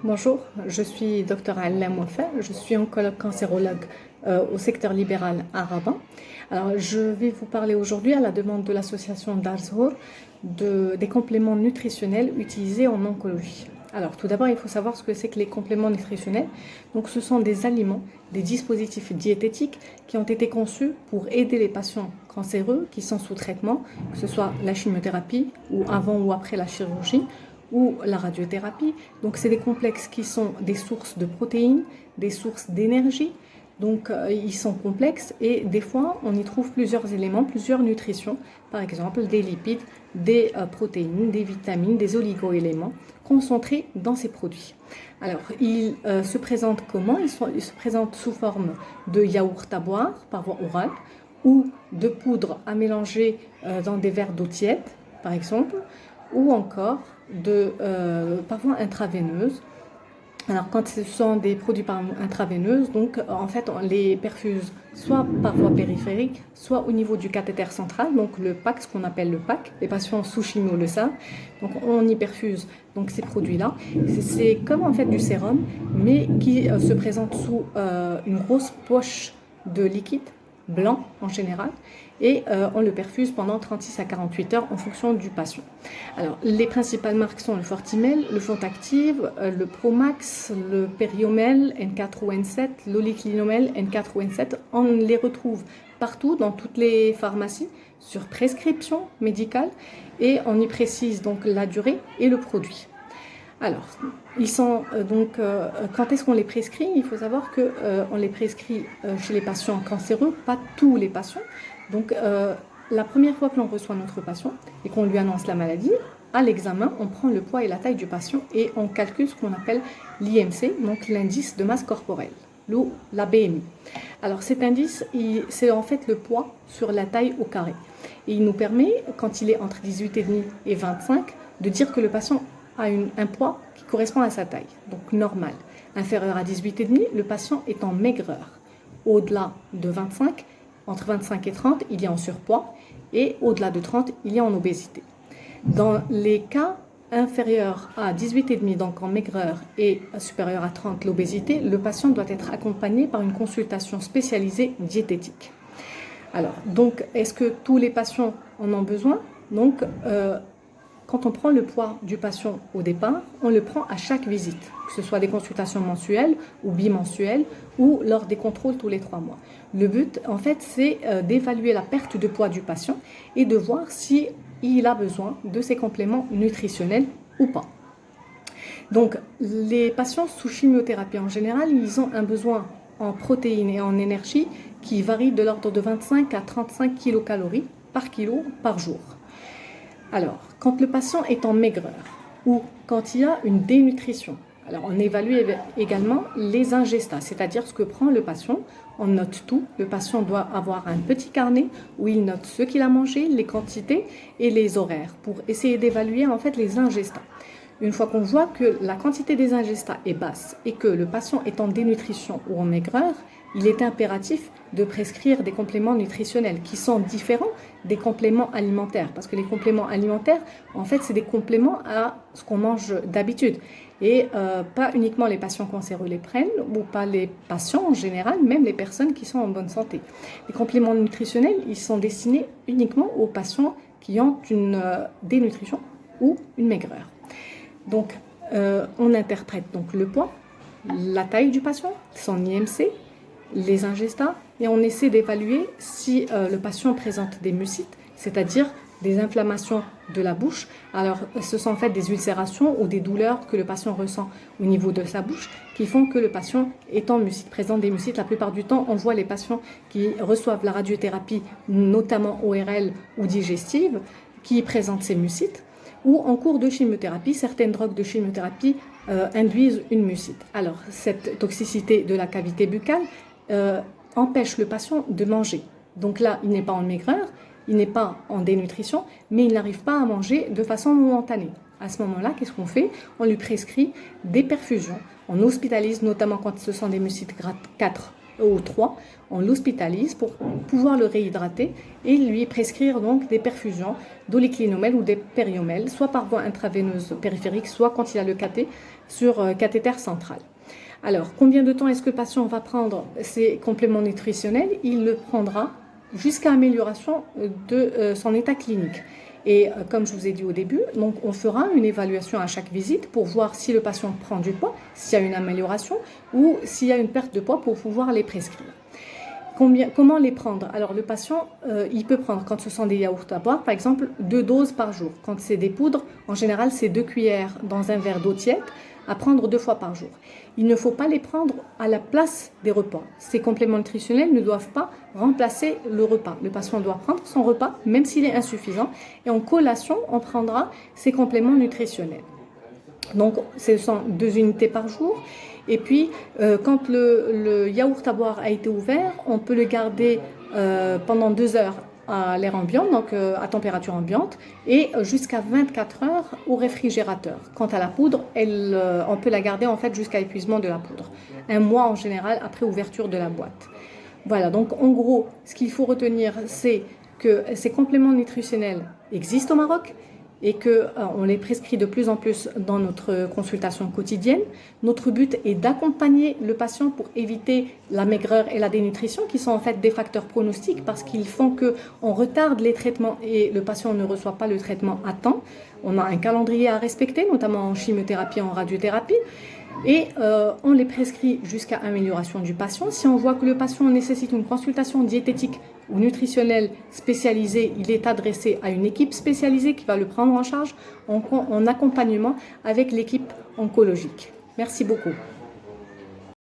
Bonjour, je suis Dr Alla Mouaffa, je suis oncologue cancérologue au secteur libéral à Rabat. Alors, je vais vous parler aujourd'hui à la demande de l'association Darzour des compléments nutritionnels utilisés en oncologie. Alors, tout d'abord, il faut savoir ce que c'est que les compléments nutritionnels. Donc, ce sont des aliments, des dispositifs diététiques qui ont été conçus pour aider les patients cancéreux qui sont sous traitement, que ce soit la chimiothérapie ou avant ou après la chirurgie, ou la radiothérapie. Donc, c'est des complexes qui sont des sources de protéines, des sources d'énergie. Donc, ils sont complexes et des fois, on y trouve plusieurs éléments, plusieurs nutritions, par exemple des lipides, des protéines, des vitamines, des oligo-éléments concentrés dans ces produits. Alors, ils se présentent comment? Ils se présentent sous forme de yaourt à boire par voie orale ou de poudre à mélanger dans des verres d'eau tiède, par exemple, ou encore par voie intraveineuse. Alors, quand ce sont des produits par intraveineuse, donc en fait, on les perfuse soit par voie périphérique, soit au niveau du cathéter central, donc le PAC, ce qu'on appelle le PAC. Les patients sous chimio le savent. Donc, on y perfuse donc ces produits-là. C'est comme en fait du sérum, mais qui se présente sous une grosse poche de liquide blanc en général, et on le perfuse pendant 36 à 48 heures en fonction du patient. Alors, les principales marques sont le Fortimel, le Fontactive, le Promax, le Periomel N4 ou N7, l'Oliclinomel N4 ou N7. On les retrouve partout dans toutes les pharmacies sur prescription médicale et on y précise donc la durée et le produit. Alors, ils sont quand est-ce qu'on les prescrit? Il faut savoir que on les prescrit chez les patients cancéreux, pas tous les patients. Donc, la première fois que l'on reçoit notre patient et qu'on lui annonce la maladie, à l'examen, on prend le poids et la taille du patient et on calcule ce qu'on appelle l'IMC, donc l'indice de masse corporelle, ou la BMI. Alors, cet indice, c'est en fait le poids sur la taille au carré. Et il nous permet, quand il est entre 18,5 et 25, de dire que le patient a un poids qui correspond à sa taille, donc normal. Inférieur à 18,5, le patient est en maigreur. Au-delà de 25, entre 25 et 30, il est en surpoids. Et au-delà de 30, il est en obésité. Dans les cas inférieurs à 18,5, donc en maigreur, et supérieur à 30, l'obésité, le patient doit être accompagné par une consultation spécialisée diététique. Alors, donc, est-ce que tous les patients en ont besoin? Donc, quand on prend le poids du patient au départ, on le prend à chaque visite, que ce soit des consultations mensuelles ou bimensuelles ou lors des contrôles tous les 3 mois. Le but, en fait, c'est d'évaluer la perte de poids du patient et de voir si il a besoin de ces compléments nutritionnels ou pas. Donc, les patients sous chimiothérapie en général, ils ont un besoin en protéines et en énergie qui varie de l'ordre de 25 à 35 kilocalories par kilo par jour. Alors, quand le patient est en maigreur ou quand il y a une dénutrition, alors on évalue également les ingestats, c'est-à-dire ce que prend le patient. On note tout. Le patient doit avoir un petit carnet où il note ce qu'il a mangé, les quantités et les horaires pour essayer d'évaluer en fait les ingestats. Une fois qu'on voit que la quantité des ingestats est basse et que le patient est en dénutrition ou en maigreur, il est impératif de prescrire des compléments nutritionnels qui sont différents des compléments alimentaires. Parce que les compléments alimentaires, en fait, c'est des compléments à ce qu'on mange d'habitude. Et pas uniquement les patients cancéreux les prennent, ou pas les patients en général, même les personnes qui sont en bonne santé. Les compléments nutritionnels, ils sont destinés uniquement aux patients qui ont une dénutrition ou une maigreur. Donc, on interprète donc le poids, la taille du patient, son IMC, les ingestats, et on essaie d'évaluer si le patient présente des mucites, c'est-à-dire des inflammations de la bouche. Alors, ce sont en fait des ulcérations ou des douleurs que le patient ressent au niveau de sa bouche qui font que le patient est en mucite, présente des mucites. La plupart du temps, on voit les patients qui reçoivent la radiothérapie, notamment ORL ou digestive, qui présentent ces mucites. Ou en cours de chimiothérapie, certaines drogues de chimiothérapie induisent une mucite. Alors, cette toxicité de la cavité buccale empêche le patient de manger. Donc là, il n'est pas en maigreur, il n'est pas en dénutrition, mais il n'arrive pas à manger de façon momentanée. À ce moment-là, qu'est-ce qu'on fait? On lui prescrit des perfusions. On hospitalise, notamment quand ce sont des mucites grade 4 ou 3, on l'hospitalise pour pouvoir le réhydrater et lui prescrire donc des perfusions d'oliclinomène ou des périomèles, soit par voie intraveineuse périphérique, soit quand il a le cathé sur cathéter central. Alors, combien de temps est-ce que le patient va prendre ces compléments nutritionnels? Il le prendra jusqu'à amélioration de son état clinique. Et comme je vous ai dit au début, donc on fera une évaluation à chaque visite pour voir si le patient prend du poids, s'il y a une amélioration ou s'il y a une perte de poids pour pouvoir les prescrire. Comment les prendre? Alors le patient, il peut prendre, quand ce sont des yaourts à boire, par exemple, 2 doses par jour. Quand c'est des poudres, en général, c'est 2 cuillères dans un verre d'eau tiède à prendre 2 fois par jour. Il ne faut pas les prendre à la place des repas. Ces compléments nutritionnels ne doivent pas remplacer le repas. Le patient doit prendre son repas, même s'il est insuffisant. Et en collation, on prendra ces compléments nutritionnels. Donc, ce sont 2 unités par jour. Et puis, quand le yaourt à boire a été ouvert, on peut le garder pendant 2 heures à l'air ambiant, donc à température ambiante, et jusqu'à 24 heures au réfrigérateur. Quant à la poudre, on peut la garder en fait jusqu'à épuisement de la poudre. 1 mois en général après ouverture de la boîte. Voilà, donc en gros, ce qu'il faut retenir, c'est que ces compléments nutritionnels existent au Maroc, et qu'on les prescrit de plus en plus dans notre consultation quotidienne. Notre but est d'accompagner le patient pour éviter la maigreur et la dénutrition, qui sont en fait des facteurs pronostiques parce qu'ils font qu'on retarde les traitements et le patient ne reçoit pas le traitement à temps. On a un calendrier à respecter, notamment en chimiothérapie et en radiothérapie. Et on les prescrit jusqu'à amélioration du patient. Si on voit que le patient nécessite une consultation diététique ou nutritionnelle spécialisée, il est adressé à une équipe spécialisée qui va le prendre en charge en accompagnement avec l'équipe oncologique. Merci beaucoup.